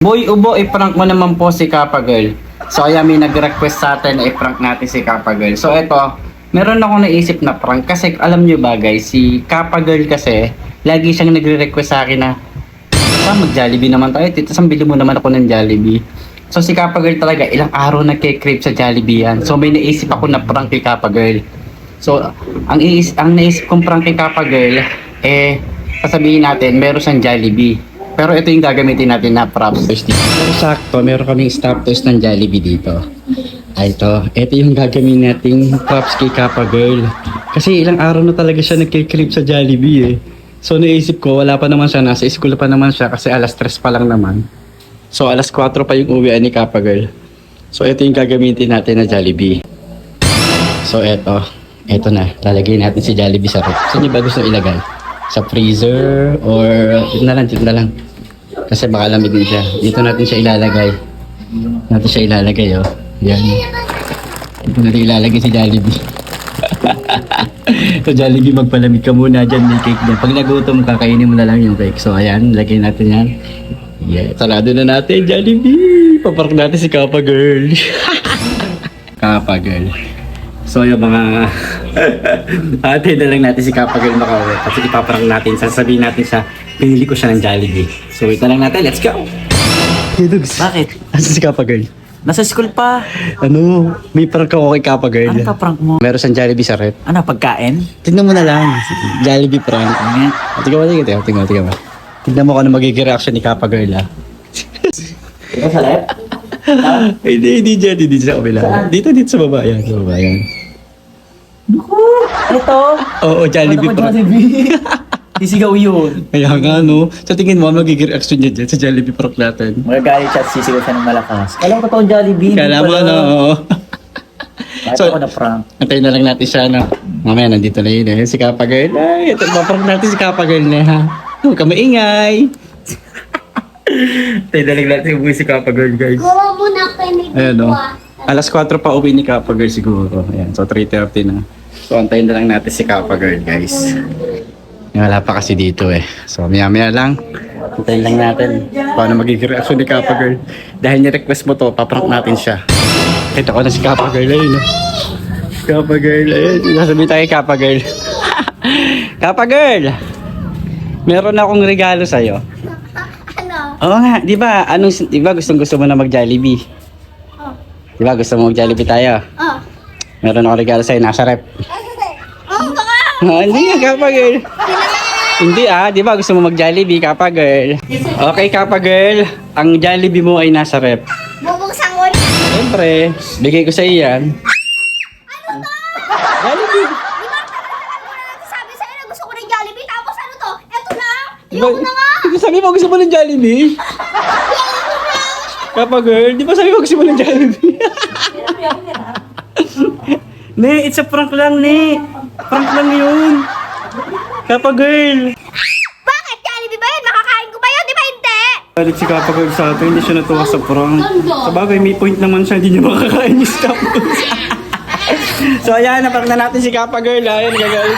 Boy Ubo, i-prank mo naman po si Kappa Girl. So ayan, may nag-request sa atin na i-prank natin si Kappa Girl. So eto, meron ako naisip na prank kasi alam nyo ba guys, si Kappa Girl kasi lagi siyang nagre-request sa akin na mag-Jollibee naman tayo, tito, bili mo naman ako ng Jollibee. So si Kappa Girl talaga, ilang araw nagke-crave sa Jollibee yan. So may naisip ako na prank kay Kappa Girl. So ang naisip kong prank kay Kappa Girl, sasabihin natin, meron siyang Jollibee. Pero ito yung gagamitin natin na props. Pero sakto, meron kaming stop toast ng Jollibee dito. Ito yung gagamitin nating props kay Kappa Girl. Kasi ilang araw na talaga siya nagkikrip sa Jollibee eh. So naisip ko, wala pa naman siya, nasa school pa naman siya kasi alas 3 pa lang naman. So alas 4 pa yung uwian ni Kappa Girl. So ito yung gagamitin natin na Jollibee. So ito na, lalagay natin si Jollibee sa ref. Saan niyo ba gusto ilagay? Sa freezer or dito na lang. Kasi baka lamigin siya. Dito natin siya ilalagay. Oh. Yan. Dito natin ilalagay si Jollibee. So Jollibee, magpalamig ka muna dyan, may cake dyan. Pag nagutom ka, kainin mo na lang yung cake. So ayan, lagay natin yan. Yeah, sarado na natin, Jollibee. Papark natin si Kappa Girl. Kappa Girl. So yung mga ate na lang natin si Kappa Girl makauwi. Kasi ipaparang natin, sasabihin natin siya, pinili ko siya ng Jollibee. So wait na lang natin, let's go! Hey Dugs, Bakit? asa si Kappa Girl? Nasa school pa. Ano, may prank ako kay Kappa Girl. Ano pa prank mo? Meron siyang Jollibee sa rep. Ano, pagkain? Tignan mo na lang, Jollibee prank. Ano? Tignan mo. Tignan mo kung ano magiging reaction ni Kappa Girl ha. Ito sa left? Hindi dyan, hindi sa kabila. Dito sa baba, yan, sa baba, yan. Ito? Oo, Jollibee prank. Sisigaw yun. Kaya nga no, sa tingin mo, magiging reaction niya dyan sa Jollibee prank natin. Magagalit siya at sisigaw siya ng malakas. Kala ko totoong Jollibee. Kala mo na, oo. Bakit So, ako na prank? antayin na lang natin siya, no? Mamaya, nandito na yun, eh. Si Kappa Girl. Ay, ito, maprank natin si Kappa Girl na, ha? Huwag ka maingay. Antayin na lang natin yung si Kappa Girl, guys. Gawa mo na kayo. Ayan, no? Alas 4 pa uwi ni Kappa Girl siguro. Ayan, so 3:30 na. So, antayin na lang natin si Kappa Girl, guys. Wala pa kasi dito, eh. So, maya-maya lang. Antayin lang natin paano magiging reaction ni Kappa Girl. Dahil ni-request mo to, paprank natin siya. Kita ko na si Kappa Girl, ayun, no? Kappa Girl, ayun. Sasabihin tayo kay Kappa Girl. Kappa Girl! Meron akong regalo sa'yo. Ano? Oo nga, di ba? Di ba gusto mo na mag-Jollibee? Oh. Di ba gusto mo mag-Jollibee tayo? Oh. Meron akong regalo sa'yo, nasa rep. Oh, baka. Hindi nga, Kappa Girl. Hindi di ba gusto mo mag-Jollibee, Kappa Girl? Okay, Kappa Girl, ang Jollibee mo ay nasa rep. Bubuksan ko na. Siyempre, bigay ko sa iyo yan. Ano to? Jollibee. Di ba sabi sa'yo na gusto ko ng Jollibee? Tapos ano to? Eto na. Di ba, Ayoko na nga. di ba sabi mo gusto mo ng Jollibee? Kappa Girl, di ba sabi mo gusto mo ng Jollibee? Ne, it's a prank lang, Ne. Prank lang yun. Kappa Girl. Bakit? Jollibee ba yun? Makakain ko ba yun? Di ba hindi? Galit si Kappa Girl sa atin, hindi siya natuwa sa prank. Sa bagay, may point naman siya, hindi niya makakain yung stop. So ayan, naprank na natin si Kappa Girl, ayan, gagawin.